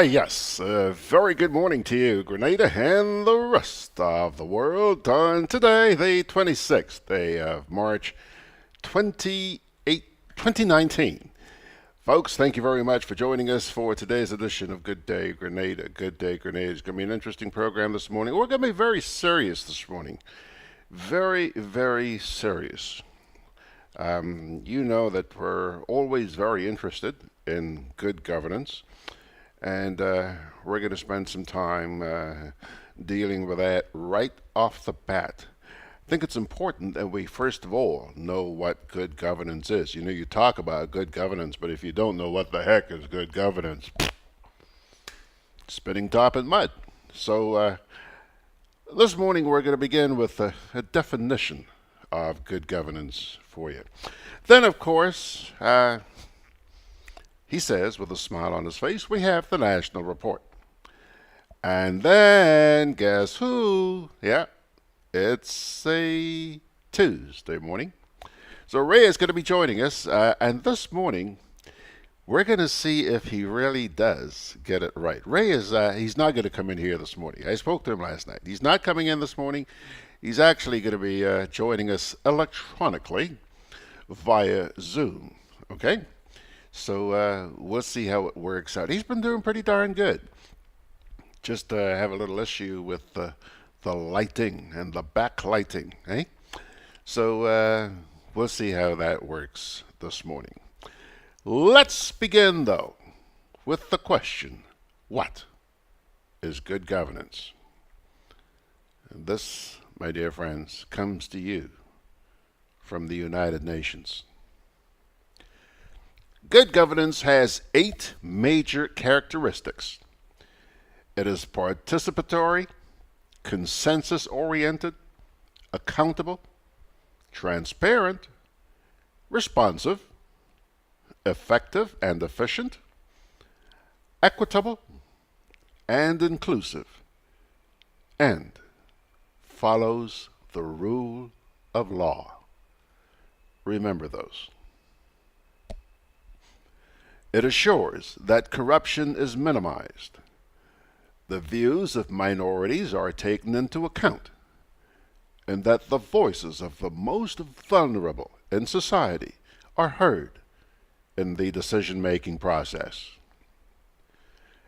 Yes, very good morning to you, Grenada, and the rest of the world on today, the 26th day of March, 2019. Folks, thank you very much for joining us for today's edition of Good Day Grenada. Good Day Grenada is going to be an interesting program this morning. We're going to be very serious this morning. Very, very serious. You know that we're always very interested in good governance. And we're going to spend some time dealing with that right off the bat. I think it's important that we first of all know what good governance is. You know, you talk about good governance, but if you don't know what the heck is good governance, spitting top in mud. So this morning we're going to begin with a definition of good governance for you. Then, of course, he says, with a smile on his face, we have the national report. And then, guess who? Yeah, it's a Tuesday morning. So Ray is going to be joining us, and this morning, we're going to see if he really does get it right. Ray is, he's not going to come in here this morning. I spoke to him last night. He's not coming in this morning. He's actually going to be joining us electronically via Zoom, okay? So we'll see how it works out. He's been doing pretty darn good. Just have a little issue with the lighting and the backlighting, eh? So we'll see how that works this morning. Let's begin, though, with the question, what is good governance? And this, my dear friends, comes to you from the United Nations. Good governance has 8 major characteristics. It is participatory, consensus-oriented, accountable, transparent, responsive, effective and efficient, equitable, and inclusive, and follows the rule of law. Remember those. It assures that corruption is minimized. The views of minorities are taken into account, and that the voices of the most vulnerable in society are heard in the decision-making process.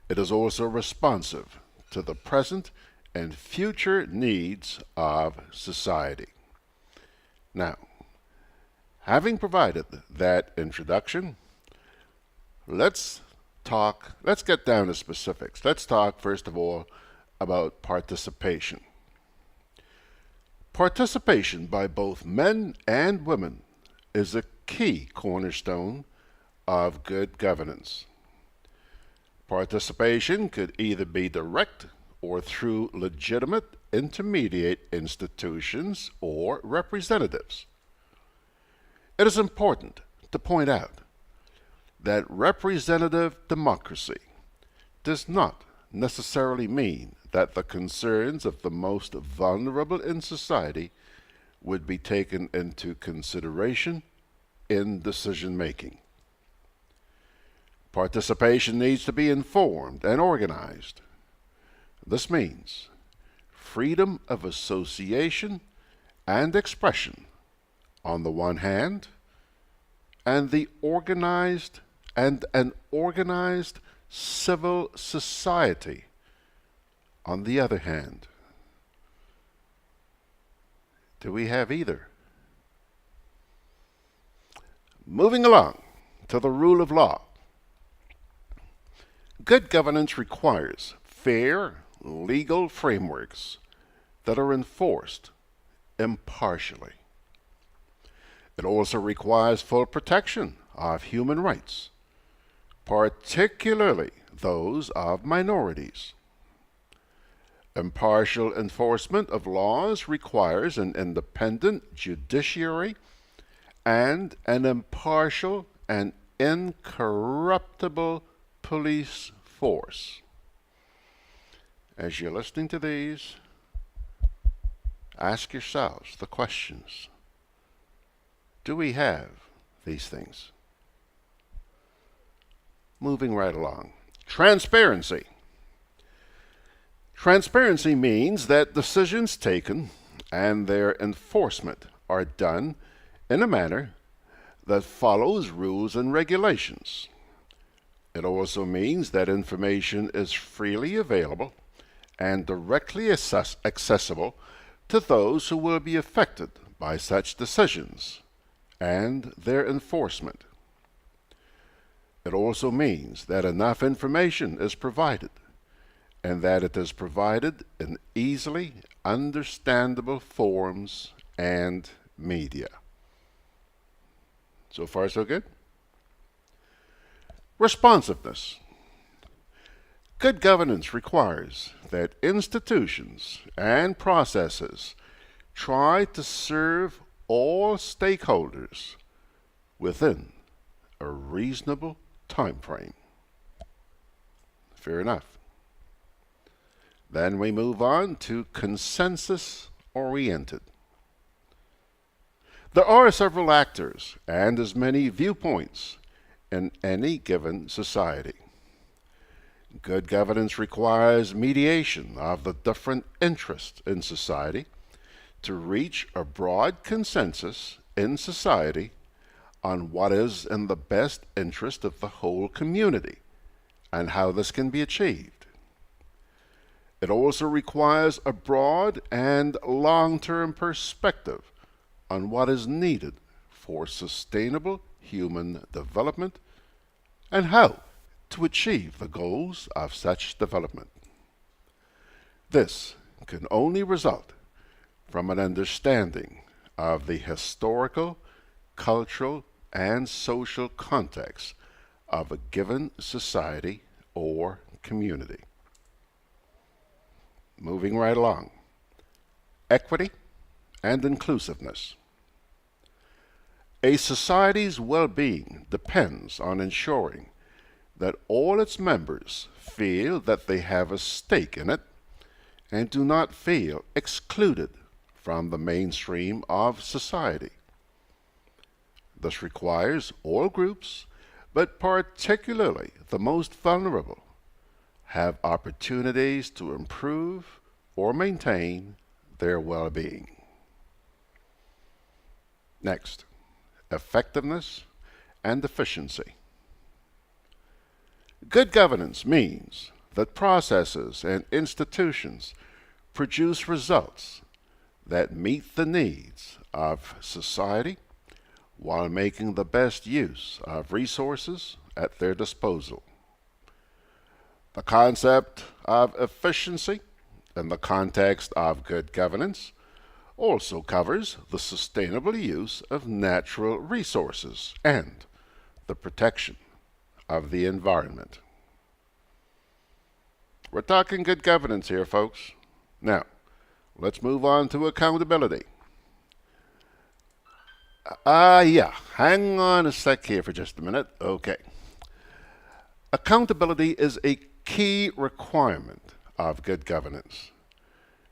It is also responsive to the present and future needs of society. Now, having provided that introduction, let's get down to specifics. Let's talk, first of all, about participation. Participation by both men and women is a key cornerstone of good governance. Participation could either be direct or through legitimate intermediate institutions or representatives. It is important to point out that representative democracy does not necessarily mean that the concerns of the most vulnerable in society would be taken into consideration in decision-making. Participation needs to be informed and organized. This means freedom of association and expression on the one hand, and the organized and an organized civil society on the other hand. Do we have either? Moving along to the rule of law. Good governance requires fair legal frameworks that are enforced impartially. It also requires full protection of human rights, particularly those of minorities. Impartial enforcement of laws requires an independent judiciary and an impartial and incorruptible police force. As you're listening to these, ask yourselves the questions. Do we have these things? Moving right along. Transparency. Transparency means that decisions taken and their enforcement are done in a manner that follows rules and regulations. It also means that information is freely available and directly accessible to those who will be affected by such decisions and their enforcement. It also means that enough information is provided and that it is provided in easily understandable forms and media. So far, so good? Responsiveness. Good governance requires that institutions and processes try to serve all stakeholders within a reasonable time frame. Fair enough. Then we move on to consensus-oriented. There are several actors and as many viewpoints in any given society. Good governance requires mediation of the different interests in society to reach a broad consensus in society on what is in the best interest of the whole community and how this can be achieved. It also requires a broad and long-term perspective on what is needed for sustainable human development and how to achieve the goals of such development. This can only result from an understanding of the historical, cultural, and social context of a given society or community. Moving right along. Equity and inclusiveness. A society's well-being depends on ensuring that all its members feel that they have a stake in it and do not feel excluded from the mainstream of society. This requires all groups, but particularly the most vulnerable, have opportunities to improve or maintain their well-being. Next, effectiveness and efficiency. Good governance means that processes and institutions produce results that meet the needs of society while making the best use of resources at their disposal. The concept of efficiency in the context of good governance also covers the sustainable use of natural resources and the protection of the environment. We're talking good governance here, folks. Now, let's move on to accountability. Hang on a sec here for just a minute. Okay. Accountability is a key requirement of good governance.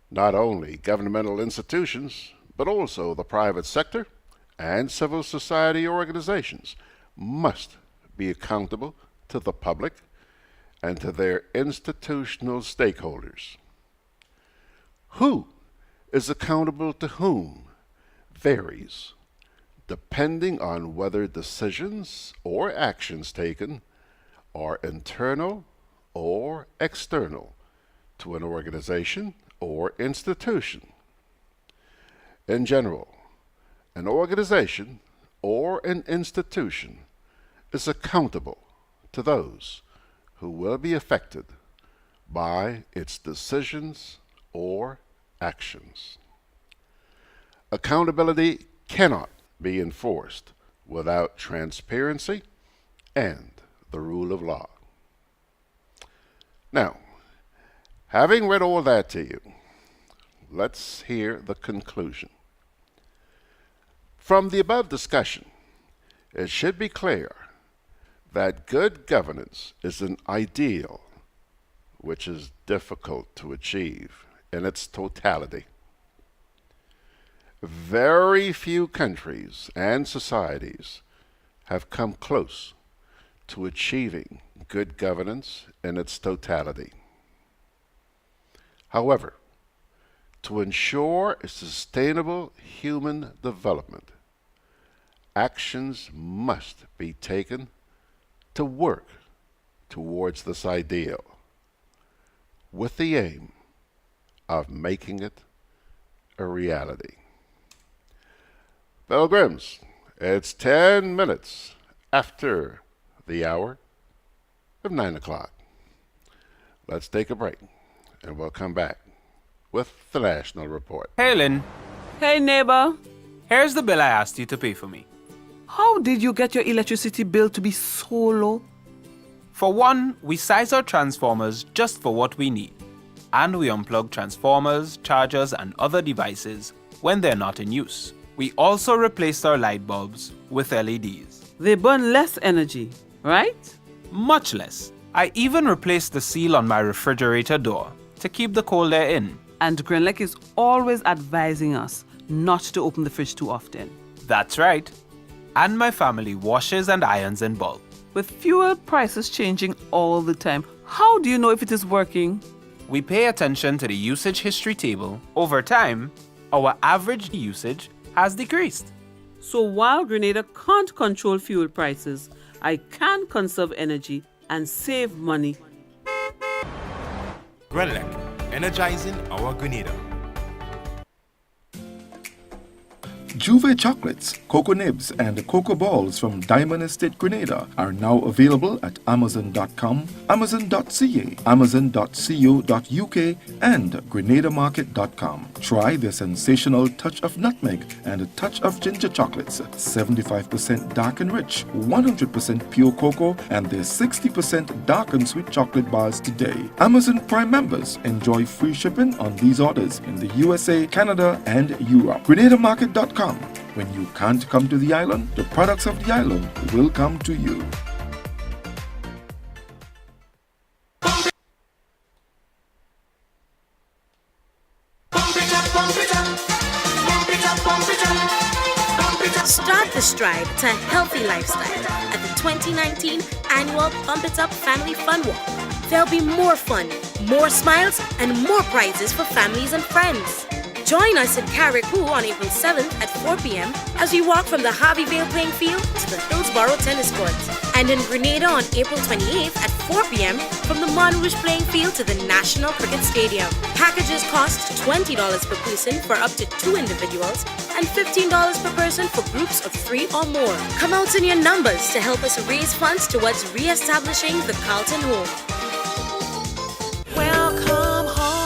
Not only governmental institutions, but also the private sector and civil society organizations must be accountable to the public and to their institutional stakeholders. Who is accountable to whom varies, depending on whether decisions or actions taken are internal or external to an organization or institution. In general, an organization or an institution is accountable to those who will be affected by its decisions or actions. Accountability cannot be enforced without transparency and the rule of law. Now, having read all that to you, let's hear the conclusion. From the above discussion, it should be clear that good governance is an ideal which is difficult to achieve in its totality. Very few countries and societies have come close to achieving good governance in its totality. However, to ensure a sustainable human development, actions must be taken to work towards this ideal, with the aim of making it a reality. Pilgrims, it's 10 minutes after the hour of 9 o'clock. Let's take a break, and we'll come back with the National Report. Hey, Lynn. Hey, neighbor. Here's the bill I asked you to pay for me. How did you get your electricity bill to be so low? For one, we size our transformers just for what we need. And we unplug transformers, chargers, and other devices when they're not in use. We also replaced our light bulbs with LEDs. They burn less energy, right? Much less. I even replaced the seal on my refrigerator door to keep the cold air in. And Grenlec is always advising us not to open the fridge too often. That's right. And my family washes and irons in bulk. With fuel prices changing all the time, how do you know if it is working? We pay attention to the usage history table. Over time, our average usage has decreased. So while Grenada can't control fuel prices, I can conserve energy and save money. GRENADA, energizing our Grenada. Juve chocolates, cocoa nibs, and cocoa balls from Diamond Estate Grenada are now available at Amazon.com, Amazon.ca, Amazon.co.uk, and GrenadaMarket.com. Try the sensational touch of nutmeg and a touch of ginger chocolates, 75% dark and rich, 100% pure cocoa, and their 60% dark and sweet chocolate bars today. Amazon Prime members enjoy free shipping on these orders in the USA, Canada, and Europe. GrenadaMarket.com. When you can't come to the island, the products of the island will come to you. Start the stride to a healthy lifestyle at the 2019 annual Pump It Up Family Fun Walk. There'll be more fun, more smiles, and more prizes for families and friends. Join us in Carriacou on April 7th at 4 p.m. as we walk from the Harveyvale playing field to the Hillsborough tennis courts, and in Grenada on April 28th at 4 p.m. from the Montrouge playing field to the National Cricket Stadium. Packages cost $20 per person for up to 2 individuals and $15 per person for groups of 3 or more. Come out in your numbers to help us raise funds towards re-establishing the Carlton home. Welcome home.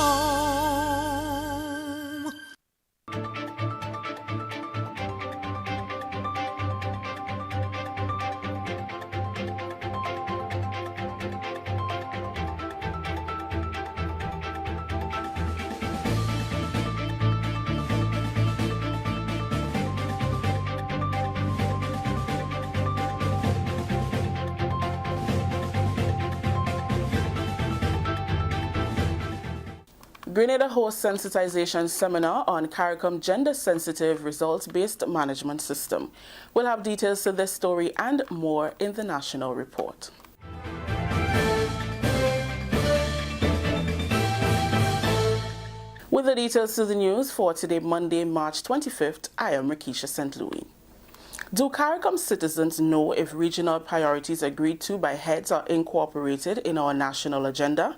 Grenada hosts sensitization seminar on CARICOM gender-sensitive results-based management system. We'll have details to this story and more in the National Report. With the details to the news for today, Monday, March 25th, I am Rakisha St. Louis. Do CARICOM citizens know if regional priorities agreed to by heads are incorporated in our national agenda?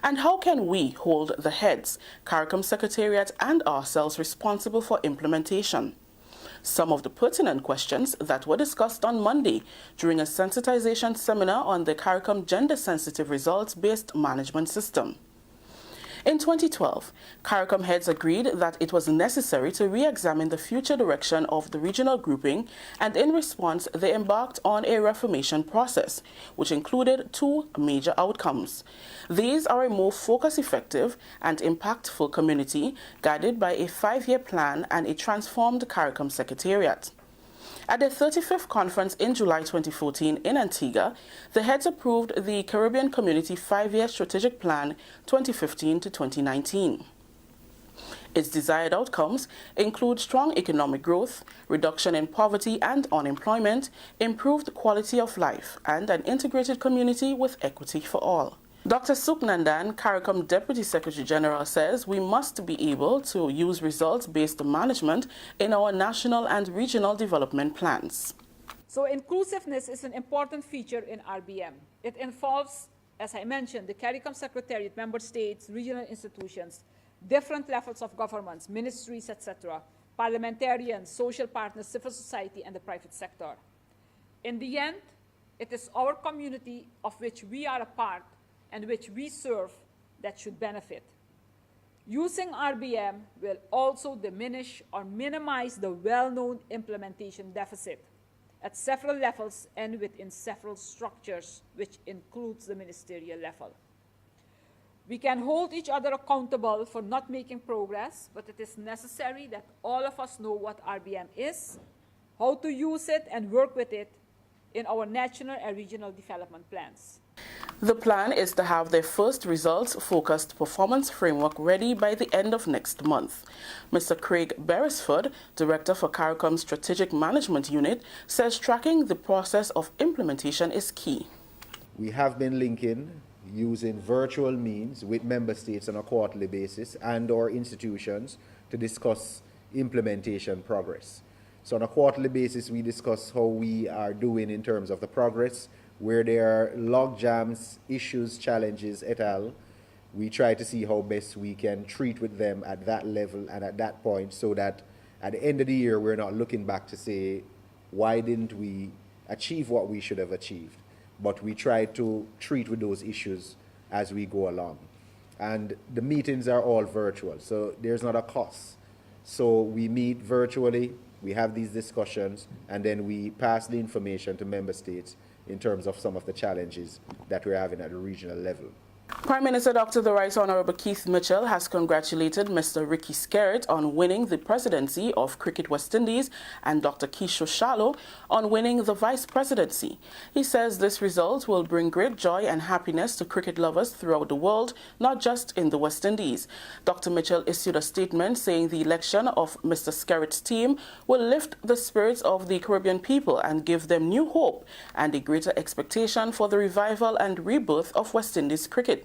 And how can we hold the heads, CARICOM Secretariat, and ourselves responsible for implementation? Some of the pertinent questions that were discussed on Monday during a sensitization seminar on the CARICOM gender-sensitive results-based management system. In 2012, CARICOM heads agreed that it was necessary to re-examine the future direction of the regional grouping, and in response, they embarked on a reformation process, which included 2 major outcomes. These are a more focused, effective, and impactful community, guided by a 5-year plan and a transformed CARICOM Secretariat. At the 35th conference in July 2014 in Antigua, the heads approved the Caribbean Community 5-year Strategic Plan 2015 to 2019. Its desired outcomes include strong economic growth, reduction in poverty and unemployment, improved quality of life, and an integrated community with equity for all. Dr. Suknandan, CARICOM Deputy Secretary General, says we must be able to use results-based management in our national and regional development plans. So inclusiveness is an important feature in RBM. It involves, as I mentioned, the CARICOM Secretariat, member states, regional institutions, different levels of governments, ministries, etc., parliamentarians, social partners, civil society, and the private sector. In the end, it is our community of which we are a part and which we serve that should benefit. Using RBM will also diminish or minimize the well-known implementation deficit at several levels and within several structures, which includes the ministerial level. We can hold each other accountable for not making progress, but it is necessary that all of us know what RBM is, how to use it and work with it in our national and regional development plans. The plan is to have their first results-focused performance framework ready by the end of next month. Mr. Craig Beresford, Director for CARICOM's Strategic Management Unit, says tracking the process of implementation is key. We have been linking using virtual means with member states on a quarterly basis and or institutions to discuss implementation progress. So on a quarterly basis, we discuss how we are doing in terms of the progress, where there are log jams, issues, challenges, et al. We try to see how best we can treat with them at that level and at that point, so that at the end of the year, we're not looking back to say, why didn't we achieve what we should have achieved? But we try to treat with those issues as we go along. And the meetings are all virtual, so there's not a cost. So we meet virtually, we have these discussions, and then we pass the information to member states in terms of some of the challenges that we're having at the regional level. Prime Minister Dr. The Right Honourable Keith Mitchell has congratulated Mr. Ricky Skerritt on winning the presidency of Cricket West Indies and Dr. Keisho Shallow on winning the vice presidency. He says this result will bring great joy and happiness to cricket lovers throughout the world, not just in the West Indies. Dr. Mitchell issued a statement saying the election of Mr. Skerritt's team will lift the spirits of the Caribbean people and give them new hope and a greater expectation for the revival and rebirth of West Indies cricket.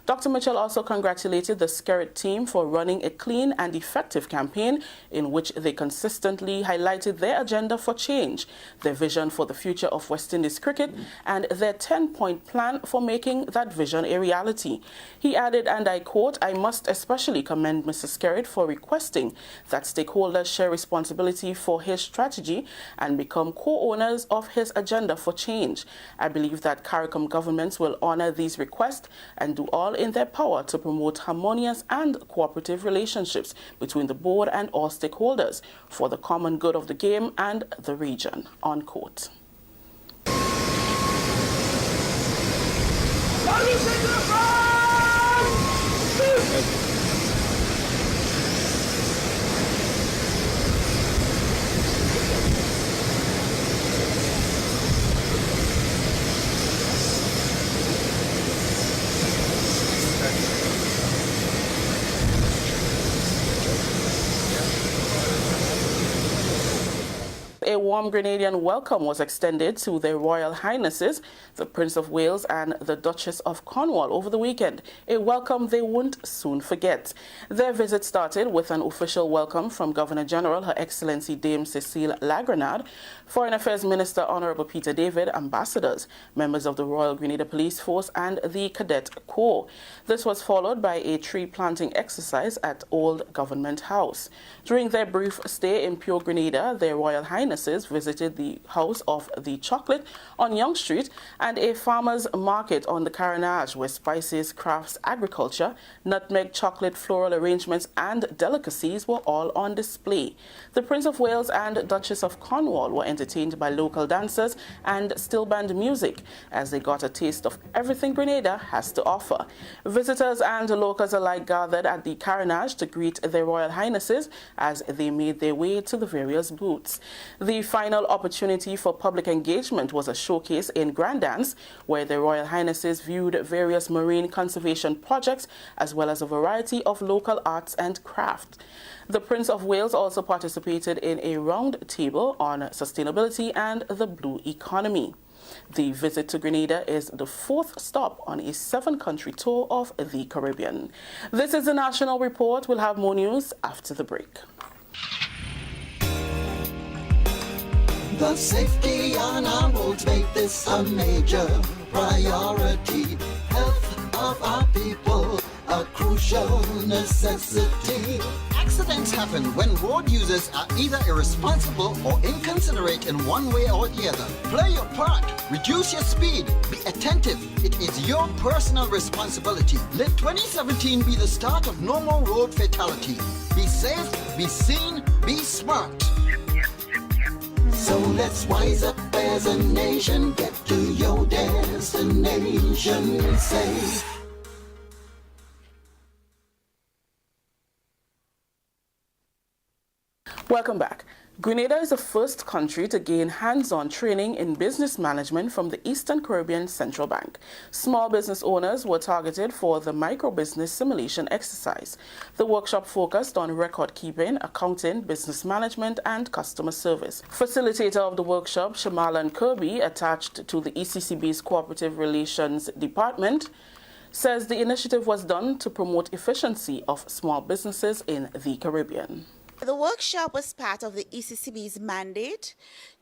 Dr. Mitchell also congratulated the Skerritt team for running a clean and effective campaign in which they consistently highlighted their agenda for change, their vision for the future of West Indies cricket, and their 10-point plan for making that vision a reality. He added, and I quote, "I must especially commend Mr. Skerritt for requesting that stakeholders share responsibility for his strategy and become co-owners of his agenda for change. I believe that CARICOM governments will honor these requests and do all in their power to promote harmonious and cooperative relationships between the board and all stakeholders for the common good of the game and the region." Unquote. A warm Grenadian welcome was extended to their Royal Highnesses, the Prince of Wales and the Duchess of Cornwall over the weekend, a welcome they won't soon forget. Their visit started with an official welcome from Governor-General Her Excellency Dame Cecile Lagrenade, Foreign Affairs Minister Honourable Peter David, ambassadors, members of the Royal Grenada Police Force and the Cadet Corps. This was followed by a tree planting exercise at Old Government House. During their brief stay in Pure Grenada, their Royal Highnesses visited the House of the Chocolate on Yonge Street and a farmer's market on the Carnage, where spices, crafts, agriculture, nutmeg, chocolate, floral arrangements and delicacies were all on display. The Prince of Wales and Duchess of Cornwall were entertained by local dancers and still band music as they got a taste of everything Grenada has to offer. Visitors and locals alike gathered at the Carnage to greet their Royal Highnesses as they made their way to the various booths. The final opportunity for public engagement was a showcase in Grand Dance, where the Royal Highnesses viewed various marine conservation projects as well as a variety of local arts and crafts. The Prince of Wales also participated in a round table on sustainability and the blue economy. The visit to Grenada is the 4th stop on a 7-country tour of the Caribbean. This is the National Report. We'll have more news after the break. The safety on our roads make this a major priority. Health of our people, a crucial necessity. Accidents happen when road users are either irresponsible or inconsiderate in one way or the other. Play your part. Reduce your speed. Be attentive. It is your personal responsibility. Let 2017 be the start of no more road fatality. Be safe, be seen, be smart. So let's wise up as a nation. Get to your destination safe. Welcome back. Grenada is the first country to gain hands-on training in business management from the Eastern Caribbean Central Bank. Small business owners were targeted for the micro-business simulation exercise. The workshop focused on record-keeping, accounting, business management, and customer service. Facilitator of the workshop, Shamalan Kirby, attached to the ECCB's Cooperative Relations Department, says the initiative was done to promote efficiency of small businesses in the Caribbean. The workshop was part of the ECCB's mandate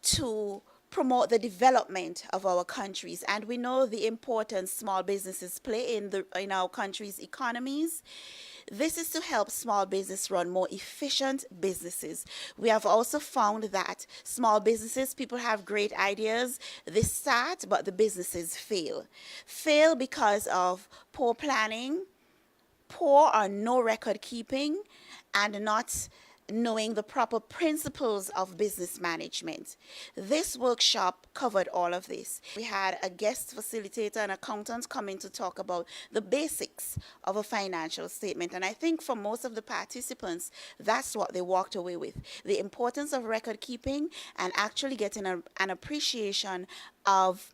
to promote the development of our countries, and we know the importance small businesses play in our country's economies. This is to help small business run more efficient businesses. We have also found that small businesses, people have great ideas, they start, but the businesses fail. Fail because of poor planning, poor or no record keeping, and not knowing the proper principles of business management. This workshop covered all of this. We had a guest facilitator, an accountant, come in to talk about the basics of a financial statement. And I think for most of the participants, that's what they walked away with. The importance of record keeping and actually getting an appreciation of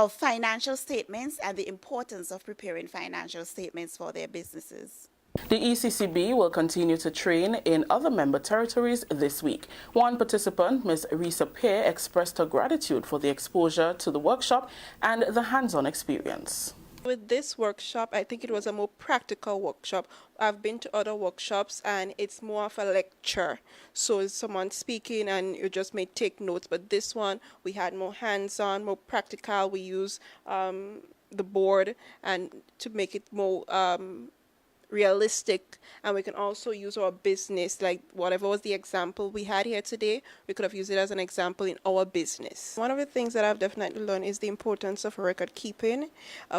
financial statements and the importance of preparing financial statements for their businesses. The ECCB will continue to train in other member territories this week. One participant, Ms. Risa Pear, expressed her gratitude for the exposure to the workshop and the hands-on experience. With this workshop, I think it was a more practical workshop. I've been to other workshops and it's more of a lecture. So it's someone speaking and you just may take notes. But this one, we had more hands-on, more practical. We use the board and to make it more realistic, and we can also use our business, like whatever was the example we had here today, we could have used it as an example in our business. One of the things that I've definitely learned is the importance of record keeping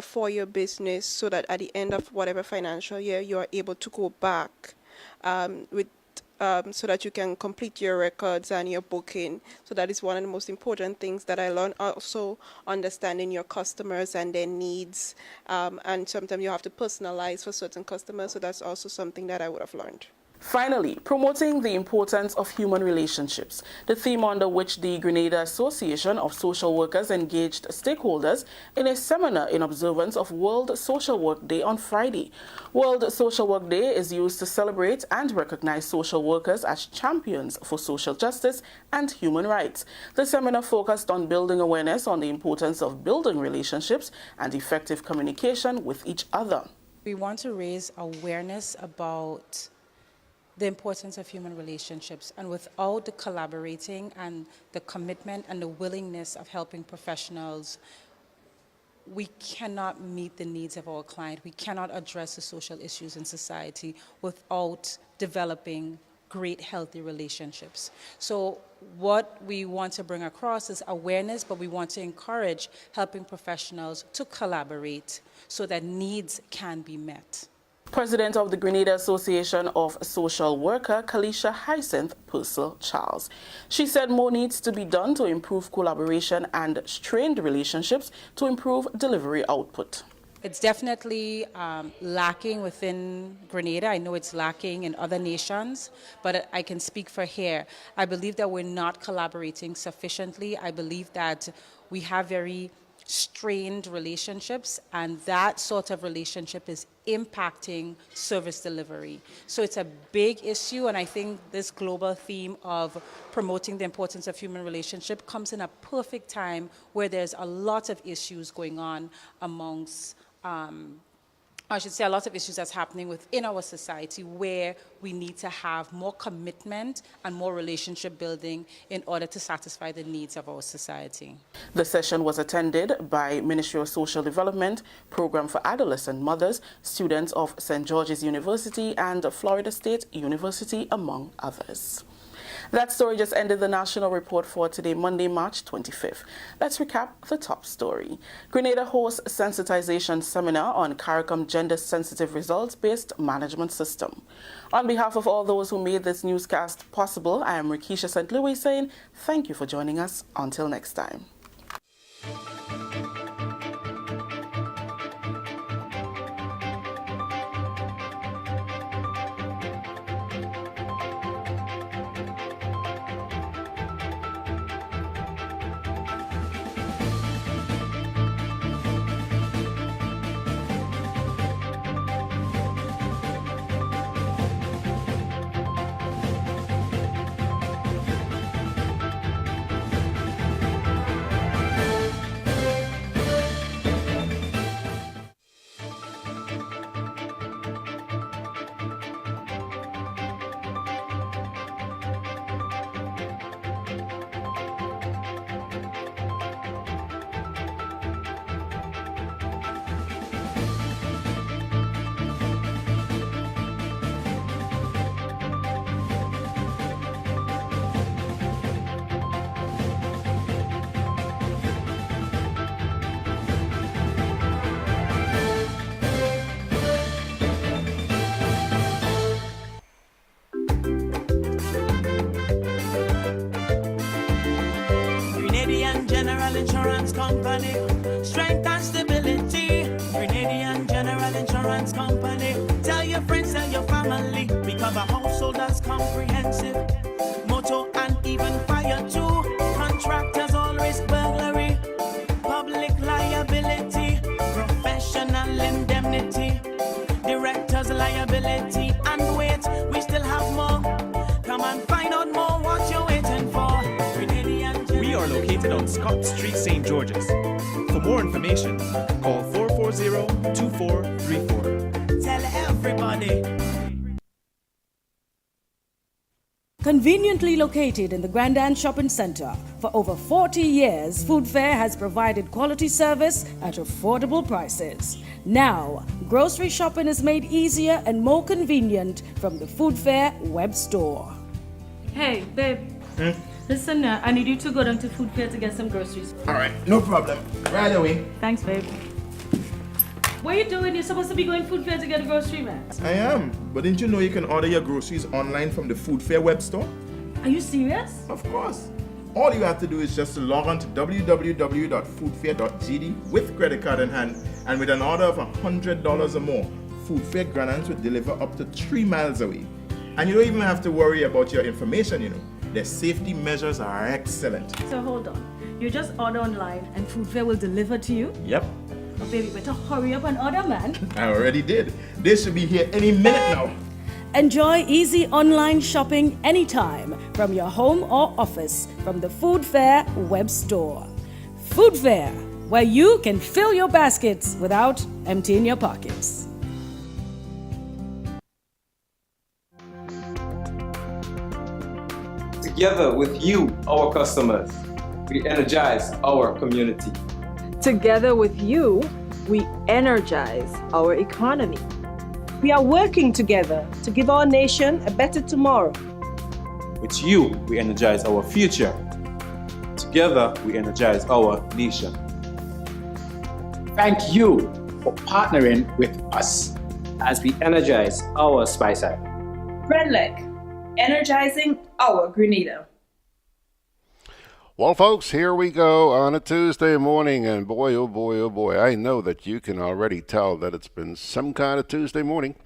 for your business, so that at the end of whatever financial year you are able to go back so that you can complete your records and your booking. So that is one of the most important things that I learned. Also understanding your customers and their needs, and sometimes you have to personalize for certain customers, so that's also something that I would have learned. Finally, promoting the importance of human relationships, the theme under which the Grenada Association of Social Workers engaged stakeholders in a seminar in observance of World Social Work Day on Friday. World Social Work Day is used to celebrate and recognize social workers as champions for social justice and human rights. The seminar focused on building awareness on the importance of building relationships and effective communication with each other. We want to raise awareness about the importance of human relationships, and without the collaborating and the commitment and the willingness of helping professionals, we cannot meet the needs of our client. We cannot address the social issues in society without developing great, healthy relationships. So what we want to bring across is awareness, but we want to encourage helping professionals to collaborate so that needs can be met. President of the Grenada Association of Social Worker, Kalisha Hyacinth Purcell Charles. She said more needs to be done to improve collaboration and strained relationships to improve delivery output. It's definitely lacking within Grenada. I know it's lacking in other nations, but I can speak for here. I believe that we're not collaborating sufficiently. I believe that we have very strained relationships, and that sort of relationship is impacting service delivery. So it's a big issue, and I think this global theme of promoting the importance of human relationship comes in a perfect time where there's a lot of issues going on amongst I should say a lot of issues that's happening within our society where we need to have more commitment and more relationship building in order to satisfy the needs of our society. The session was attended by Ministry of Social Development, Program for Adolescent Mothers, students of St. George's University and Florida State University, among others. That story just ended the national report for today, Monday, March 25th. Let's recap the top story. Grenada hosts sensitization seminar on CARICOM gender-sensitive results-based management system. On behalf of all those who made this newscast possible, I am Rikisha St. Louis saying thank you for joining us. Until next time. Insurance Company, strength and stability. Grenadian General Insurance Company. Tell your friends, tell your family. We cover householders comprehensive, motor and even fire too. Contractors all risk burglary, public liability, professional indemnity, directors liability. And wait, we still have more. Come and find out more what you're waiting for. We are located on Scott Street, St. George's. For more information, call 440-2434. Tell everybody. Conveniently located in the Grand Shopping Center, for over 40 years, Food Fair has provided quality service at affordable prices. Now, grocery shopping is made easier and more convenient from the Food Fair web store. Hey, babe. Listen, I need you to go down to Food Fair to get some groceries. All right, no problem. Right away. Thanks, babe. What are you doing? You're supposed to be going Food Fair to get a grocery, man. I am, but didn't you know you can order your groceries online from the Food Fair web store? Are you serious? Of course. All you have to do is just to log on to www.foodfair.gd with credit card in hand, and with an order of $100 or more, Food Fair Grenadans will deliver up to 3 miles away. And you don't even have to worry about your information, you know. Their safety measures are excellent. So hold on. You just order online and Food Fair will deliver to you? Yep. Oh, baby, better hurry up and order, man. I already did. They should be here any minute now. Enjoy easy online shopping anytime from your home or office from the Food Fair web store. Food Fair, where you can fill your baskets without emptying your pockets. Together with you, our customers, we energize our community. Together with you, we energize our economy. We are working together to give our nation a better tomorrow. With you, we energize our future. Together, we energize our nation. Thank you for partnering with us as we energize our Speyside. Redleg, energizing our Grenada. Well, folks, here we go on a Tuesday morning, and boy, oh boy, I know that you can already tell that it's been some kind of Tuesday morning,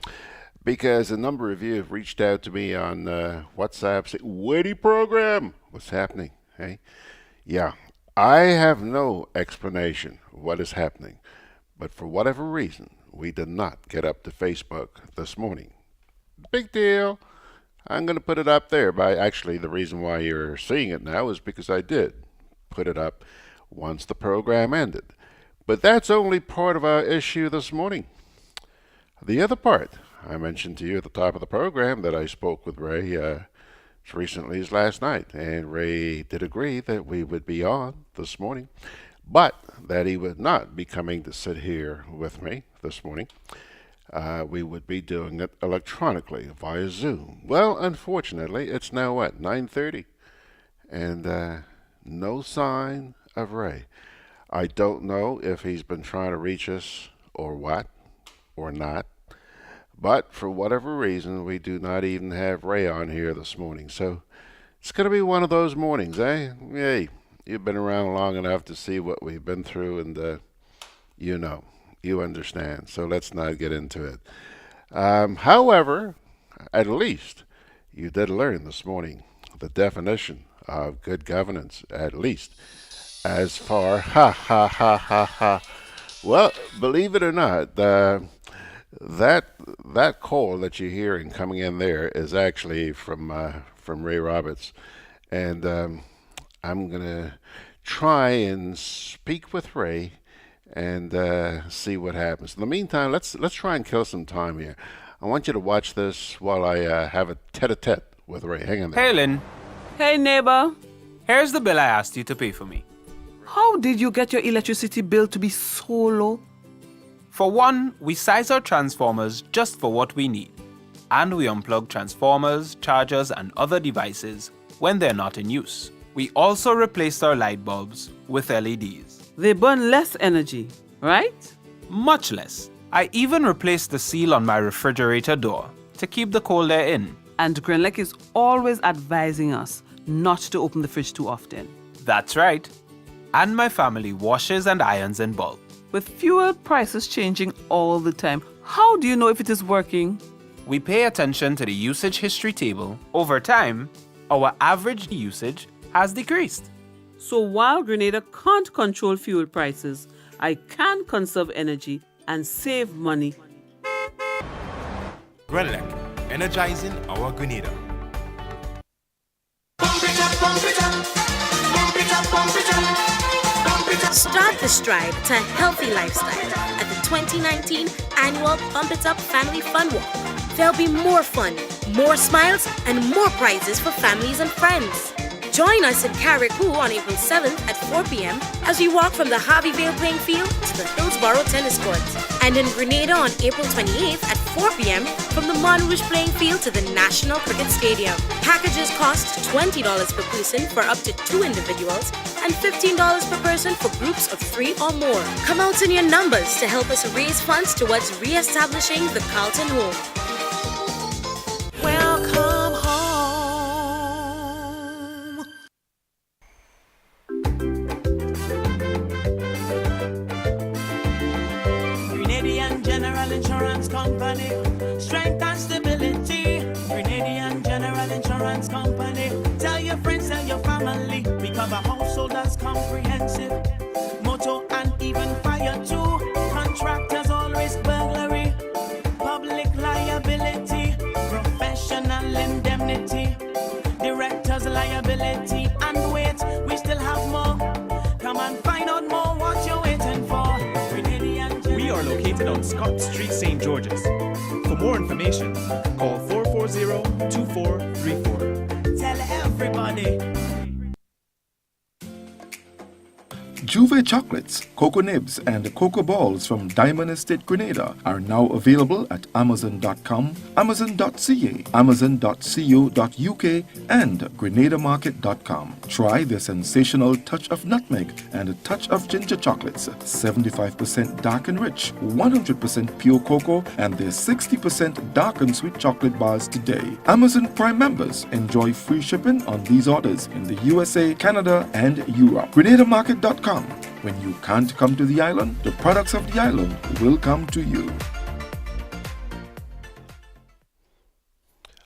because a number of you have reached out to me on WhatsApp saying, "Witty program, what's happening?" Hey, yeah, I have no explanation of what is happening, but for whatever reason, we did not get up to Facebook this morning. Big deal. I'm going to put it up there. Actually, the reason why you're seeing it now is because I did put it up once the program ended. But that's only part of our issue this morning. The other part, I mentioned to you at the top of the program that I spoke with Ray as recently as last night, and Ray did agree that we would be on this morning, but that he would not be coming to sit here with me this morning. We would be doing it electronically via Zoom. Well, unfortunately, it's now what, 9:30, and no sign of Ray. I don't know if he's been trying to reach us or what, or not, but for whatever reason, we do not even have Ray on here this morning. So it's going to be one of those mornings, eh? Hey, you've been around long enough to see what we've been through, and you know. You understand, so let's not get into it. However, at least you did learn this morning the definition of good governance, at least as far, Well, believe it or not, that call that you're hearing coming in there is actually from Ray Roberts, and I'm gonna try and speak with Ray and see what happens. In the meantime, let's try and kill some time here. I want you to watch this while I have a tete-a-tete with Ray. Hang on there. Hey, Lynn. Hey, neighbor. Here's the bill I asked you to pay for me. How did you get your electricity bill to be so low? For one, we size our transformers just for what we need. And we unplug transformers, chargers, and other devices when they're not in use. We also replaced our light bulbs with LEDs. They burn less energy, right? Much less. I even replaced the seal on my refrigerator door to keep the cold air in. And Grenlec is always advising us not to open the fridge too often. That's right. And my family washes and irons in bulk. With fuel prices changing all the time, how do you know if it is working? We pay attention to the usage history table. Over time, our average usage has decreased. So while Grenada can't control fuel prices, I can conserve energy and save money. GRENADA, energizing our Grenada. Start the stride to a healthy lifestyle at the 2019 annual Pump It Up Family Fun Walk. There'll be more fun, more smiles, and more prizes for families and friends. Join us in Carriacou on April 7th at 4 p.m. as we walk from the Harveyvale playing field to the Hillsborough tennis courts. And in Grenada on April 28th at 4 p.m. from the Montrouge playing field to the National Cricket Stadium. Packages cost $20 per person for up to 2 individuals and $15 per person for groups of 3 or more. Come out in your numbers to help us raise funds towards re-establishing the Carlton Home. Welcome home. Grenadian General Insurance Company, strength and stability. Grenadian General Insurance Company. Tell your friends, tell your family. We cover householders comprehensive, motor and even fire too. Contractors all risk burglary, public liability, professional indemnity, directors liability, and wait, we still have more. Come and find out more what you're waiting for. We are located on Scott Street, St. George's. For more information, call 440-2434. Tell everybody. Juve chocolates, cocoa nibs, and cocoa balls from Diamond Estate Grenada are now available at Amazon.com, Amazon.ca, Amazon.co.uk, and GrenadaMarket.com. Try the sensational touch of nutmeg and a touch of ginger chocolates, 75% dark and rich, 100% pure cocoa, and their 60% dark and sweet chocolate bars today. Amazon Prime members enjoy free shipping on these orders in the USA, Canada, and Europe. GrenadaMarket.com. When you can't come to the island, the products of the island will come to you.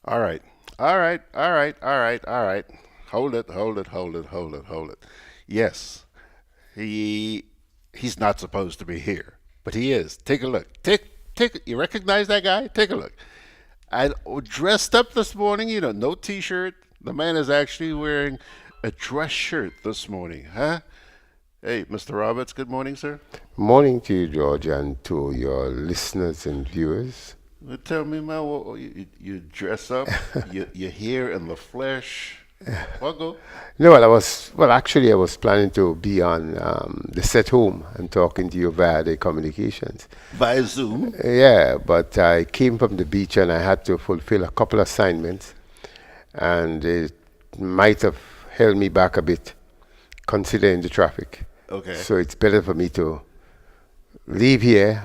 All right. Hold it. Yes, he's not supposed to be here, but he is. Take a look. You recognize that guy? Take a look. I dressed up this morning, no T-shirt. The man is actually wearing a dress shirt this morning, huh? Hey, Mr. Roberts, good morning, sir. Morning to you, George, and to your listeners and viewers. Well, tell me, man, you dress up, you're here in the flesh. What go? No, I was planning to be on the set home and talking to you via the communications. Via Zoom? Yeah, but I came from the beach and I had to fulfill a couple of assignments, and it might have held me back a bit, considering the traffic. Okay. So it's better for me to leave here,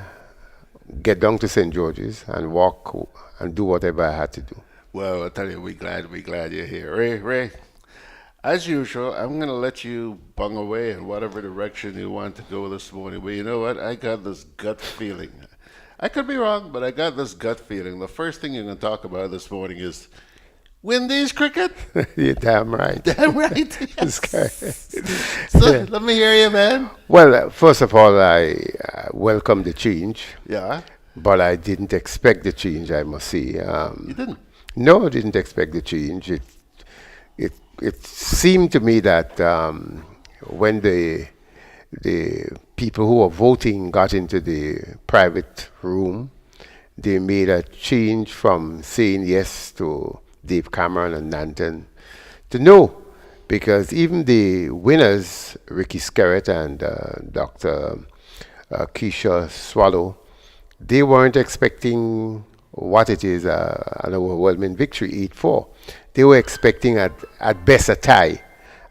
get down to St. George's, and walk and do whatever I had to do. Well, I tell you, we glad you're here. Ray, as usual, I'm going to let you bung away in whatever direction you want to go this morning. But you know what? I got this gut feeling. I could be wrong, but I got this gut feeling. The first thing you're going to talk about this morning is Windies cricket? You're damn right. Damn right. Yes. So, let me hear you, man. Well, first of all, I welcome the change. Yeah. But I didn't expect the change, I must say. You didn't? No, I didn't expect the change. It seemed to me that when the people who were voting got into the private room, they made a change from saying yes to Dave Cameron and Nanton to no, because even the winners, Ricky Skerritt and Dr. Keisha Swallow, they weren't expecting what it is, an overwhelming victory, 8-4. They were expecting at best a tie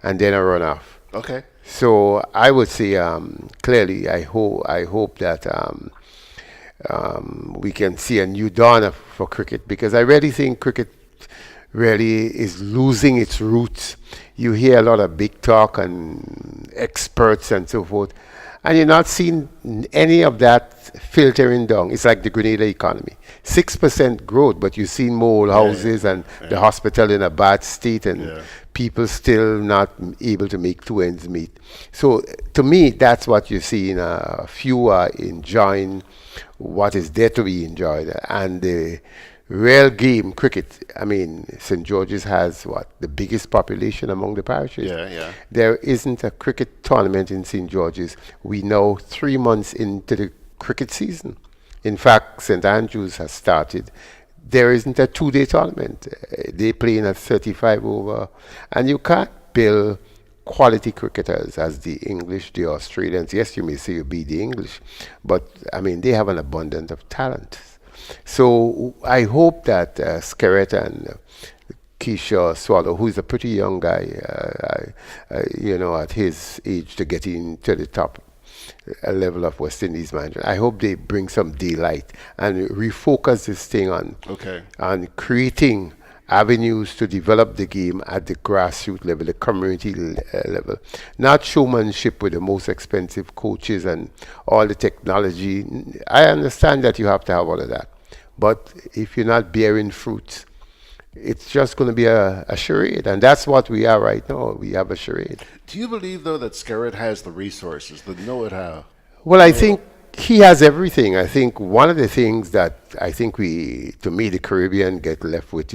and then a runoff. Okay. So I would say clearly I hope that we can see a new dawn for cricket, because I really think cricket really is losing its roots. You hear a lot of big talk and experts and so forth, and you're not seeing any of that filtering down. It's like the Grenada economy. 6% growth, but you've seen more old houses and the hospital in a bad state, and people still not able to make two ends meet. So to me, that's what you're seeing. Few are enjoying what is there to be enjoyed. And the real game, cricket, I mean, St. George's has the biggest population among the parishes. Yeah. There isn't a cricket tournament in St. George's. We now 3 months into the cricket season. In fact, St. Andrews has started. There isn't a 2-day tournament. They play in a 35 over, and you can't build quality cricketers as the English, the Australians. Yes, you may say you beat the English, but I mean, they have an abundance of talent. So I hope that Skerritt and Keisha Swallow, who is a pretty young guy, at his age to get into the top level of West Indies management, I hope they bring some daylight and refocus this thing on creating avenues to develop the game at the grassroots level, the community level. Not showmanship with the most expensive coaches and all the technology. I understand that you have to have all of that. But if you're not bearing fruits, it's just going to be a charade. And that's what we are right now. We have a charade. Do you believe, though, that Skerritt has the resources, the know-how? Well, I think he has everything. I think one of the things that I think to me, the Caribbean get left with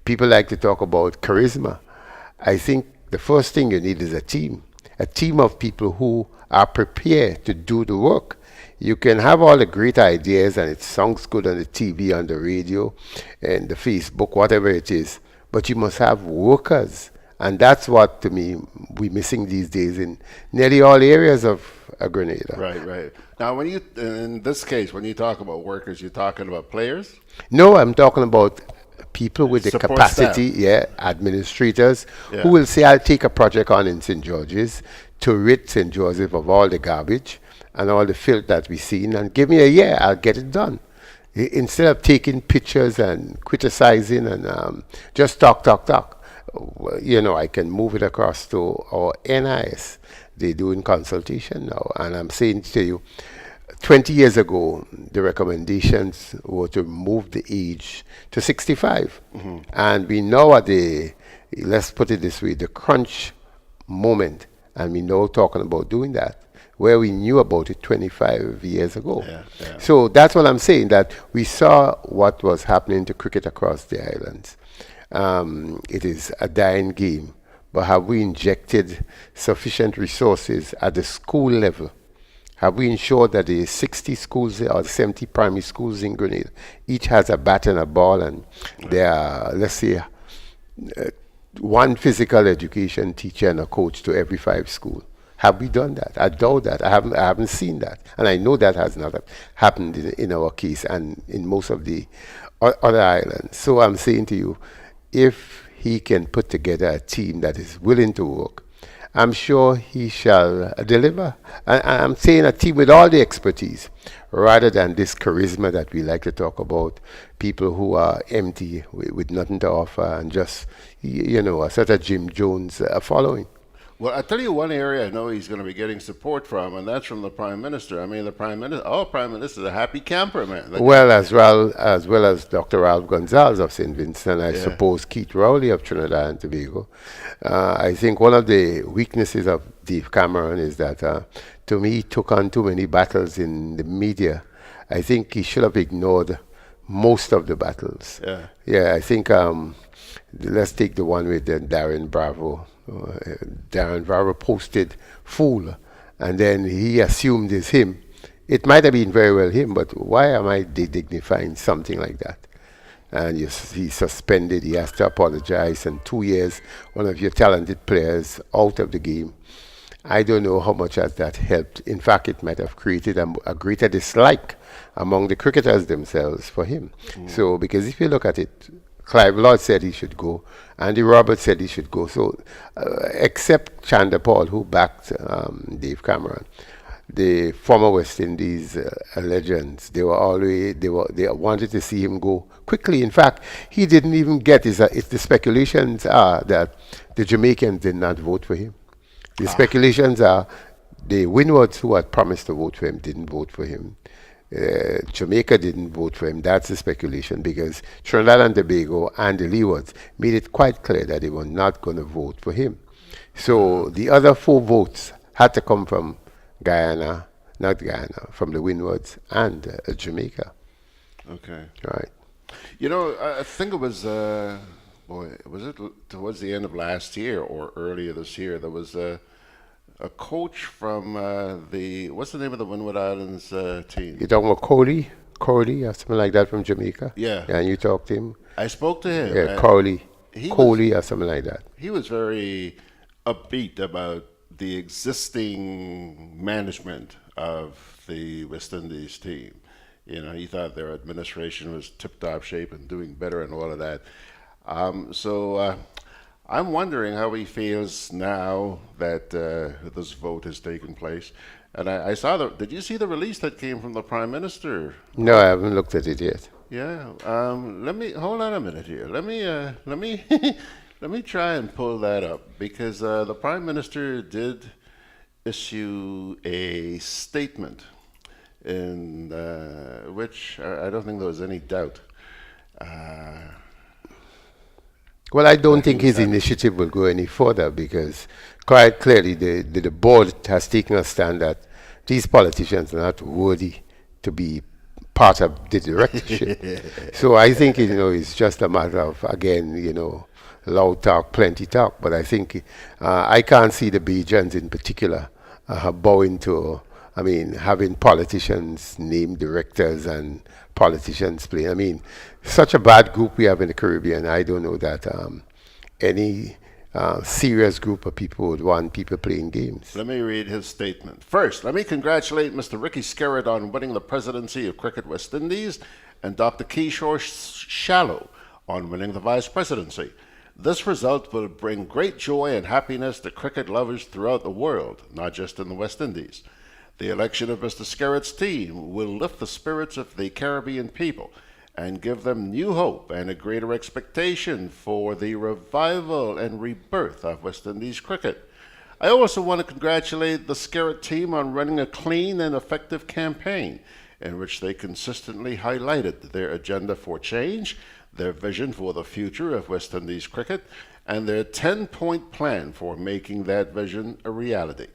people like to talk about charisma. I think the first thing you need is a team of people who are prepared to do the work. You can have all the great ideas and it sounds good on the TV, on the radio, and the Facebook, whatever it is, but you must have workers And that's what, to me, we're missing these days in nearly all areas of Grenada. Right. Now, in this case, when you talk about workers, you're talking about players? No, I'm talking about people with the Support capacity, administrators, who will say, I'll take a project on in St. George's to rid St. Joseph of all the garbage and all the filth that we've seen, and give me a year, I'll get it done. Instead of taking pictures and criticizing and just talk. I can move it across to our NIS. They're doing consultation now. And I'm saying to you, 20 years ago, the recommendations were to move the age to 65. And we now at let's put it this way, the crunch moment. And we now talking about doing that, where we knew about it 25 years ago. So that's what I'm saying, that we saw what was happening to cricket across the islands. It is a dying game, but have we injected sufficient resources at the school level? Have we ensured that the 60 schools or 70 primary schools in Grenada each has a bat and a ball, and there are, let's say, one physical education teacher and a coach to every 5 schools? Have we done that? I doubt that. I haven't seen that. And I know that has not happened in our case and in most of the other islands. So I'm saying to you, if he can put together a team that is willing to work, I'm sure he shall deliver. I'm saying a team with all the expertise, rather than this charisma that we like to talk about, people who are empty with nothing to offer and just, a sort of Jim Jones following. Well, I'll tell you one area I know he's going to be getting support from, and that's from the Prime Minister. I mean, the Prime Minister, all Prime Ministers are a happy camper, man. Well as Dr. Ralph Gonzalez of St. Vincent, I suppose Keith Rowley of Trinidad and Tobago. I think one of the weaknesses of Dave Cameron is that, to me, he took on too many battles in the media. I think he should have ignored most of the battles. I think, let's take the one with Darren Bravo. Darren Bravo posted "fool," and then he assumed it's him. It might have been very well him, but why am I dignifying something like that? And he's suspended. He has to apologize. And 2 years, one of your talented players out of the game. I don't know how much has that helped. In fact, it might have created a greater dislike among the cricketers themselves for him. So, because if you look at it, Clive Lord said he should go. Andy Roberts said he should go. So, except Chanda Paul, who backed Dave Cameron, the former West Indies legends, they wanted to see him go quickly. In fact, he didn't even get his. The speculations are that the Jamaicans did not vote for him. The speculations are the Windwards, who had promised to vote for him, didn't vote for him. Jamaica didn't vote for him. That's the speculation, because Trinidad and Tobago and the Leewards made it quite clear that they were not going to vote for him. So the other 4 votes had to come from Guyana, not Guyana, from the Windwards and Jamaica. Okay. Right. I think it was, was it towards the end of last year or earlier this year, there was a coach from what's the name of the Windward Islands team? You're talking about Cody or something like that from Jamaica? Yeah. And you talked to him? I spoke to him. Yeah, Cody or something like that. He was very upbeat about the existing management of the West Indies team. He thought their administration was tip-top shape and doing better and all of that. I'm wondering how he feels now that this vote has taken place. And I saw did you see the release that came from the Prime Minister? No, I haven't looked at it yet. Yeah. Hold on a minute here. Let me let me try and pull that up, because the Prime Minister did issue a statement in which I don't think there was any doubt. Well, I don't think his initiative will go any further, because quite clearly the board has taken a stand that these politicians are not worthy to be part of the directorship. So I think, it's just a matter of, again, loud talk, plenty talk. But I think I can't see the Bajans in particular bowing to, having politicians name directors and politicians play. Such a bad group we have in the Caribbean. I don't know that any serious group of people would want people playing games. Let me read his statement. First, let me congratulate Mr. Ricky Skerritt on winning the presidency of Cricket West Indies and Dr. Kishore Shallow on winning the vice presidency. This result will bring great joy and happiness to cricket lovers throughout the world, not just in the West Indies. The election of Mr. Skerritt's team will lift the spirits of the Caribbean people and give them new hope and a greater expectation for the revival and rebirth of West Indies cricket. I also want to congratulate the Skerritt team on running a clean and effective campaign in which they consistently highlighted their agenda for change, their vision for the future of West Indies cricket, and their 10-point plan for making that vision a reality.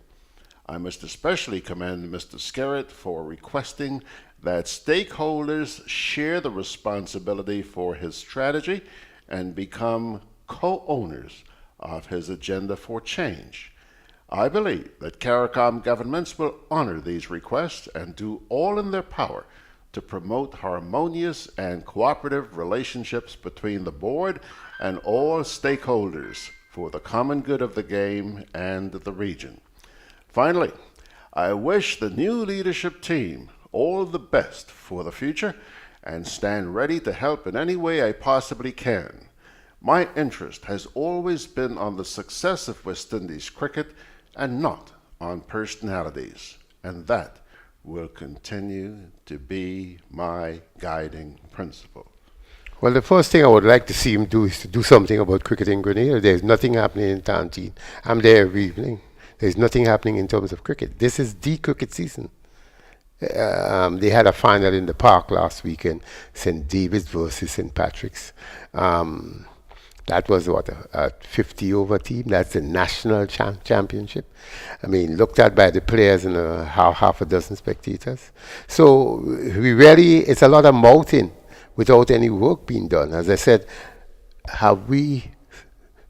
I must especially commend Mr. Skerritt for requesting that stakeholders share the responsibility for his strategy and become co-owners of his agenda for change. I believe that CARICOM governments will honor these requests and do all in their power to promote harmonious and cooperative relationships between the board and all stakeholders for the common good of the game and the region. Finally, I wish the new leadership team all the best for the future and stand ready to help in any way I possibly can. My interest has always been on the success of West Indies cricket and not on personalities, and that will continue to be my guiding principle. Well, the first thing I would like to see him do is to do something about cricket in Grenada. There's nothing happening in Tantine. I'm there every evening. There's nothing happening in terms of cricket. This is the cricket season. They had a final in the park last weekend, St. David's versus St. Patrick's. That was what, a 50-over team? That's the national championship. I mean, looked at by the players and half a dozen spectators. So we really, it's a lot of mouthing without any work being done. As I said, have we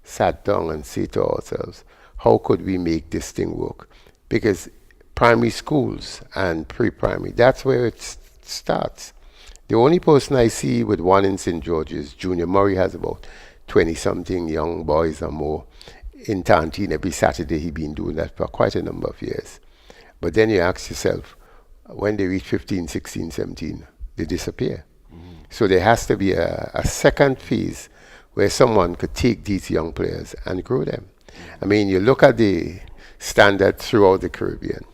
sat down and said to ourselves, how could we make this thing work? Because primary schools and pre-primary, that's where it starts. The only person I see with one in St. George's, Junior Murray, has about 20-something young boys or more in Tantine. Every Saturday he's been doing that for quite a number of years. But then you ask yourself, when they reach 15, 16, 17, they disappear. So there has to be a second phase where someone could take these young players and grow them. I mean, you look at the standard throughout the Caribbean.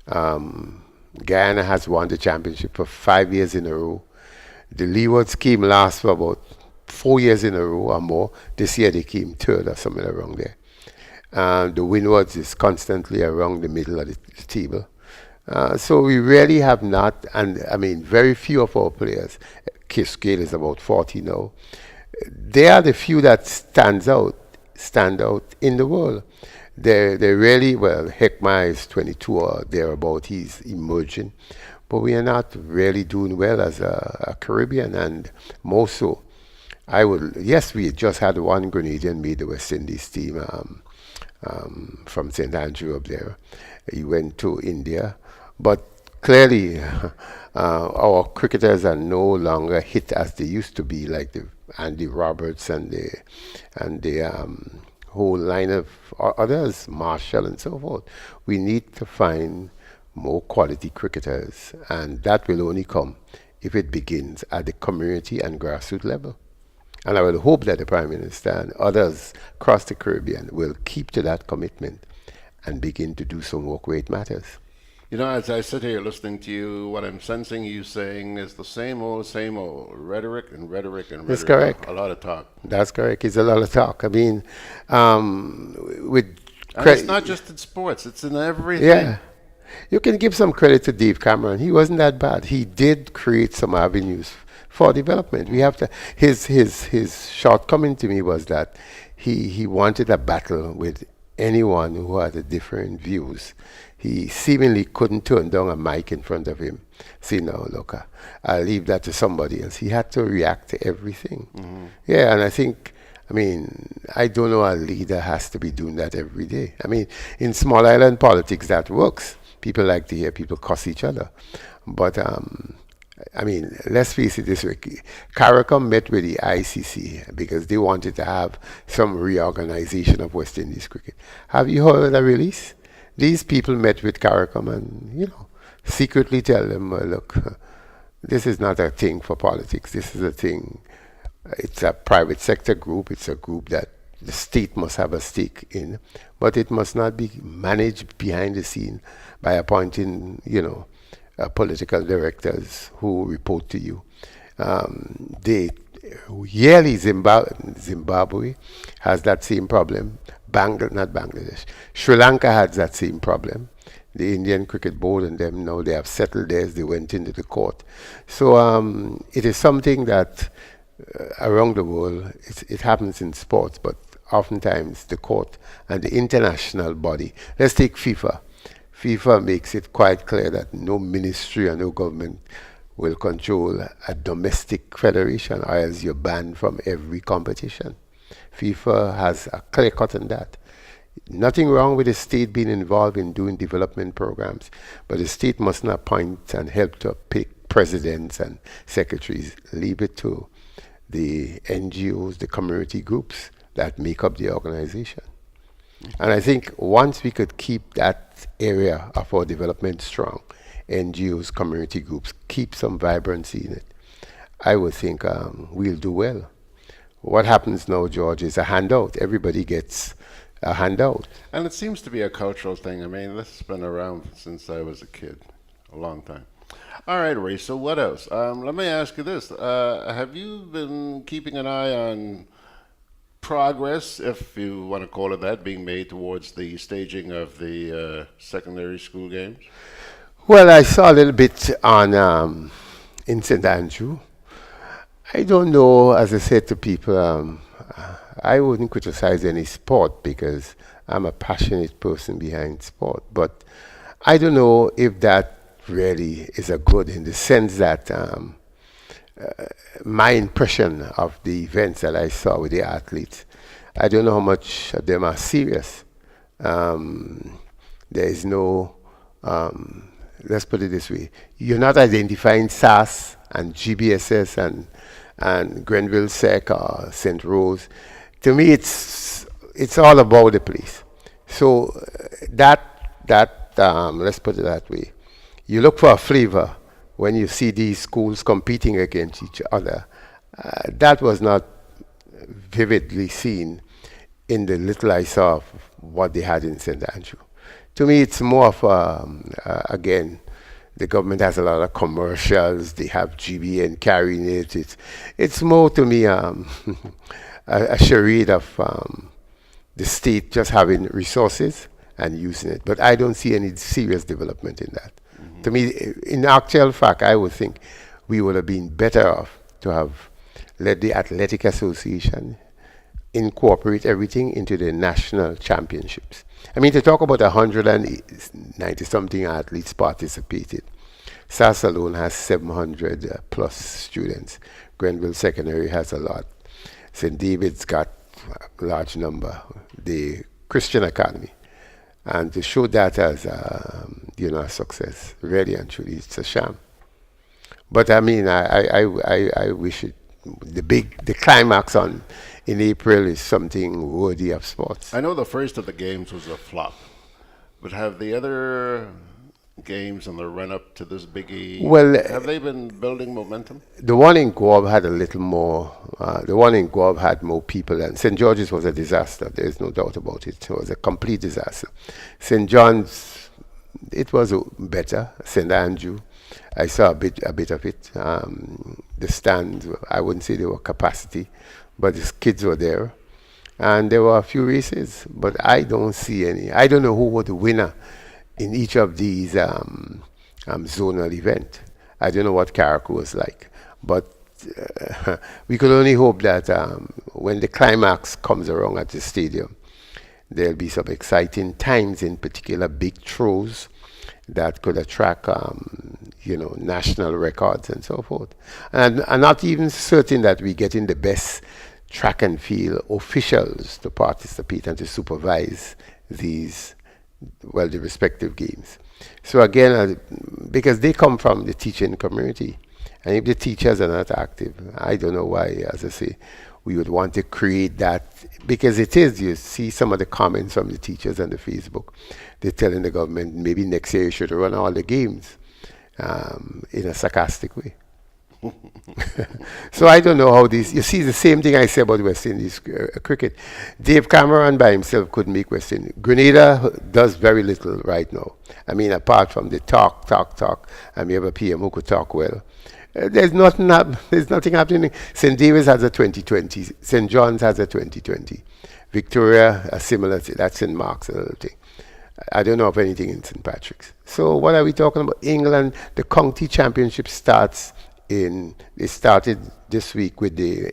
Guyana has won the championship for 5 years in a row. The Leeward scheme lasts for about 4 years in a row or more. This year they came third or something around there. The Windwards is constantly around the middle of the table. So we really have not, and I mean, very few of our players, Kiss Gale is about 40 now, they are the few that stand out in the world. They really, well, Heckma is 22 or thereabout, he's emerging. But we are not really doing well as a Caribbean, and more so. Yes, we just had one Grenadian made the West Indies team from St. Andrew up there. He went to India. But clearly, our cricketers are no longer hit as they used to be, like the Andy Roberts and the whole line of others, Marshall and so forth. We need to find more quality cricketers, and that will only come if it begins at the community and grassroots level. And I will hope that the Prime Minister and others across the Caribbean will keep to that commitment and begin to do some work where it matters. You know, as I sit here listening to you, what I'm sensing you saying is the same old rhetoric and rhetoric and rhetoric. That's correct. A lot of talk. That's correct. It's a lot of talk. I mean, and it's not just in sports, it's in everything. Yeah. You can give some credit to Dave Cameron. He wasn't that bad. He did create some avenues for development. We have to, his shortcoming to me was that he wanted a battle with anyone who had different views. He seemingly couldn't turn down a mic in front of him. Say, no, look, I'll leave that to somebody else. He had to react to everything. Mm-hmm. Yeah, and I don't know, a leader has to be doing that every day. I mean, in small island politics, that works. People like to hear people cuss each other. But I mean, let's face it this way. CARICOM met with the ICC because they wanted to have some reorganization of West Indies cricket. Have you heard a release? These people met with CARICOM and, secretly tell them, look, this is not a thing for politics. This is a thing, it's a private sector group. It's a group that the state must have a stake in, but it must not be managed behind the scene by appointing, political directors who report to you. Yearly Zimbabwe has that same problem. Not Bangladesh. Sri Lanka had that same problem. The Indian Cricket Board and them, now they have settled theirs. They went into the court. So it is something that around the world, it happens in sports, but oftentimes the court and the international body. Let's take FIFA. FIFA makes it quite clear that no ministry or no government will control a domestic federation, or else you're banned from every competition. FIFA has a clear cut on that. Nothing wrong with the state being involved in doing development programs, but the state must not appoint and help to pick presidents and secretaries. Leave it to the NGOs, the community groups that make up the organization. And I think once we could keep that area of our development strong, NGOs, community groups, keep some vibrancy in it, I would think we'll do well. What happens now, George, is a handout. Everybody gets a handout. And it seems to be a cultural thing. I mean, this has been around since I was a kid, a long time. All right, Ray, so what else? Let me ask you this. Have you been keeping an eye on progress, if you want to call it that, being made towards the staging of the secondary school games? Well, I saw a little bit on in St. Andrew. I don't know, as I said to people, I wouldn't criticize any sport because I'm a passionate person behind sport. But I don't know if that really is a good, in the sense that my impression of the events that I saw with the athletes, I don't know how much of them are serious. There is no, let's put it this way, you're not identifying SAS and GBSS and Grenville Sec or St. Rose. To me, it's all about the place. So let's put it that way. You look for a flavor when you see these schools competing against each other. That was not vividly seen in the little I saw of what they had in St. Andrew. To me, it's more of, again, the government has a lot of commercials. They have GBN carrying it. It's more, to me, a charade of the state just having resources and using it. But I don't see any serious development in that. Mm-hmm. To me, in actual fact, I would think we would have been better off to have let the Athletic Association incorporate everything into the national championships. I mean, to talk about 190-something athletes participated. SAS alone has 700 plus students. Grenville Secondary has a lot. St. David's got a large number. The Christian Academy. And to show that as a success, really and truly, it's a sham. But I mean, I wish it, the climax in April is something worthy of sports. I know the first of the games was a flop, but have the other games in the run-up to this biggie, have they been building momentum? The one in Guab had a little more, the one in Guab had more people, and St. George's was a disaster, there's no doubt about it. It was a complete disaster. St. John's, it was better. St. Andrew, I saw a bit of it. The stands, I wouldn't say they were capacity, but the kids were there. And there were a few races, but I don't see any. I don't know who was the winner in each of these zonal events. I don't know what Carrick was like, but we could only hope that when the climax comes around at the stadium, there'll be some exciting times, in particular big throws that could attract national records and so forth. And I'm not even certain that we're getting the best track and field officials to participate and to supervise these, the respective games. So again, because they come from the teaching community, And if the teachers are not active, I don't know why, as I say, we would want to create that, because it is, you see some of the comments from the teachers on the Facebook, they're telling the government maybe next year you should run all the games in a sarcastic way. So I don't know how this, you see the same thing I say about West Indies cricket. Dave Cameron by himself couldn't make West Indies. Grenada does very little right now. I mean, apart from the talk, and we have a PM who could talk well. There's nothing happening. St. David's has a 2020. St. John's has a 2020. Victoria, a similar thing. That's St. Mark's, a little thing. I don't know of anything in St. Patrick's. So what are we talking about? England, the county championship they started this week with the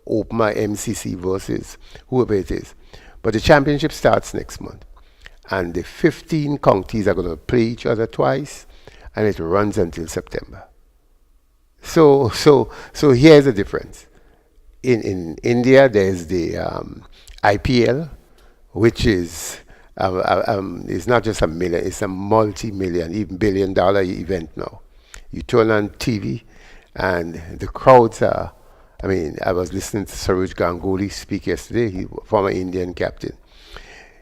Open MCC versus whoever it is. But the championship starts next month. And the 15 counties are going to play each other twice, and it runs until September. So here's the difference. In India, there's the IPL, which is it's not just a million, it's a multi-million, even billion-dollar event now. You turn on TV, and the crowds are. I mean, I was listening to Saroj Ganguly speak yesterday, former Indian captain.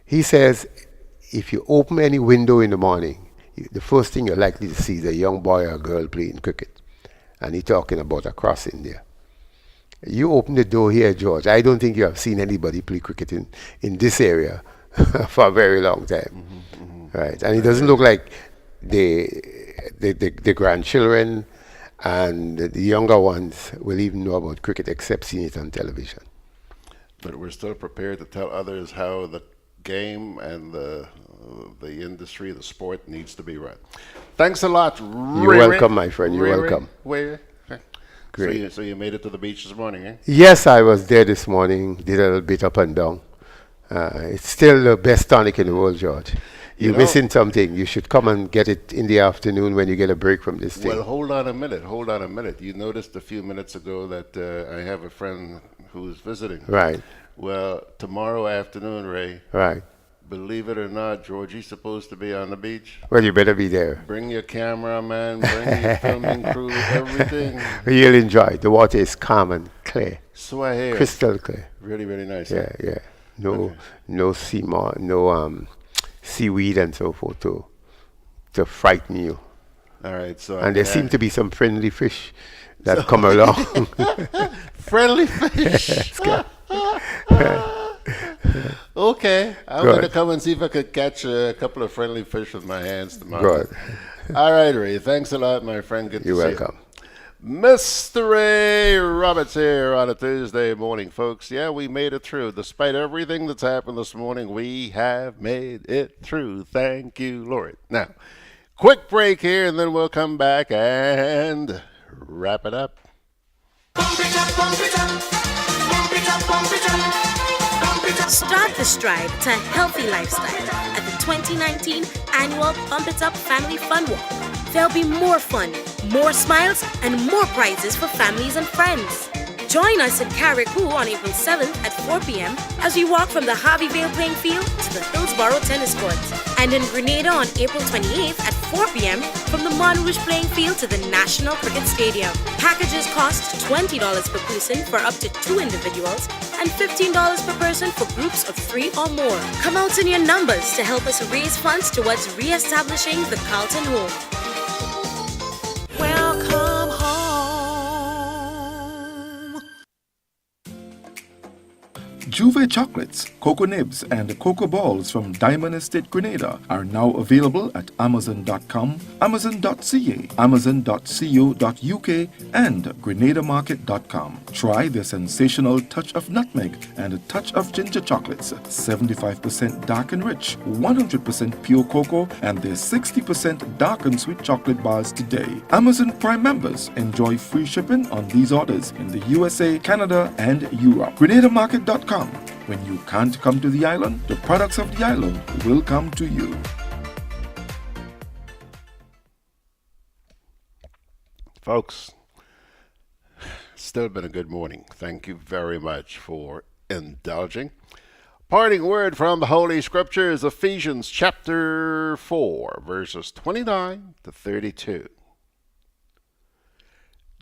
He says, if you open any window in the morning, the first thing you're likely to see is a young boy or girl playing cricket. And he's talking about across India. You open the door here, George. I don't think you have seen anybody play cricket in this area for a very long time. Right? And it doesn't look like the grandchildren and the younger ones will even know about cricket except seeing it on television. But we're still prepared to tell others how the game and the industry, the sport needs to be run. Thanks a lot, You're welcome, my friend. You're welcome. Great. So you made it to the beach this morning, eh? Yes, I was there this morning. Did a little bit up and down. It's still the best tonic in the world, George. You're missing something. You should come and get it in the afternoon when you get a break from this thing. Well, hold on a minute. You noticed a few minutes ago that I have a friend who's visiting. Right. Well, tomorrow afternoon, Ray. Right. Believe it or not, Georgie's supposed to be on the beach. Well, you better be there. Bring your cameraman, bring your filming crew, everything. You'll enjoy it. The water is calm and clear. So I hear. Crystal clear. Really, really nice. Yeah, huh? yeah. No seaweed and so forth to frighten you. All right, so and there seem to be some friendly fish that come along. Friendly fish. Okay, I'm going to come and see if I could catch a couple of friendly fish with my hands tomorrow. Good. All right, Ray. Thanks a lot, my friend. Good to see you. You're welcome. Mr. Ray Roberts here on a Tuesday morning, folks. Yeah, we made it through. Despite everything that's happened this morning, we have made it through. Thank you, Lord. Now, quick break here, and then we'll come back and wrap it up. Pump it up, pump it up. Pump it up, pump it up. Start the stride to a healthy lifestyle at the 2019 annual Pump It Up Family Fun Walk. There'll be more fun, more smiles, and more prizes for families and friends. Join us in Carriacou on April 7th at 4 p.m. as we walk from the Harveyvale playing field to the Hillsborough tennis courts, and in Grenada on April 28th at 4 p.m. from the Montrouge playing field to the National Cricket Stadium. Packages cost $20 per person for up to 2 individuals and $15 per person for groups of 3 or more. Come out in your numbers to help us raise funds towards re-establishing the Carlton home. Welcome home. Juve chocolates, cocoa nibs, and cocoa balls from Diamond Estate Grenada are now available at Amazon.com, Amazon.ca, Amazon.co.uk, and GrenadaMarket.com. Try the sensational touch of nutmeg and a touch of ginger chocolates, 75% dark and rich, 100% pure cocoa, and their 60% dark and sweet chocolate bars today. Amazon Prime members enjoy free shipping on these orders in the USA, Canada, and Europe. GrenadaMarket.com. When you can't come to the island, the products of the island will come to you. Folks, still been a good morning. Thank you very much for indulging. Parting word from the Holy Scriptures, Ephesians chapter 4, verses 29 to 32.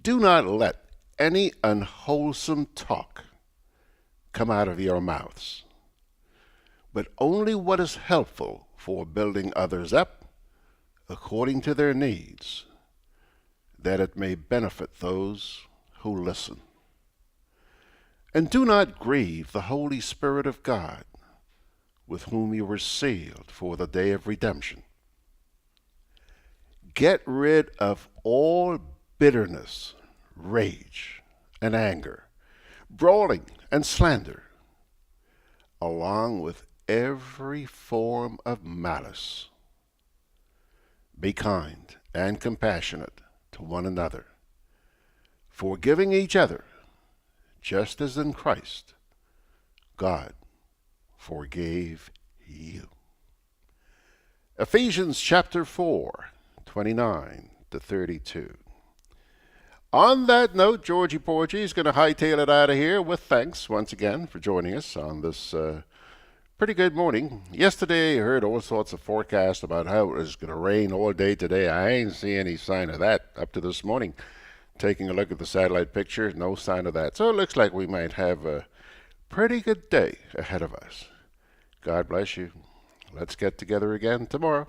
Do not let any unwholesome talk come out of your mouths, but only what is helpful for building others up according to their needs, that it may benefit those who listen. And do not grieve the Holy Spirit of God, with whom you were sealed for the day of redemption. Get rid of all bitterness, rage, and anger, brawling and slander, along with every form of malice. Be kind and compassionate to one another, forgiving each other, just as in Christ God forgave you. Ephesians chapter 4, 29 to 32. On that note, Georgie Porgy is going to hightail it out of here with thanks once again for joining us on this pretty good morning. Yesterday, I heard all sorts of forecasts about how it was going to rain all day today. I ain't see any sign of that up to this morning. Taking a look at the satellite picture, no sign of that. So it looks like we might have a pretty good day ahead of us. God bless you. Let's get together again tomorrow.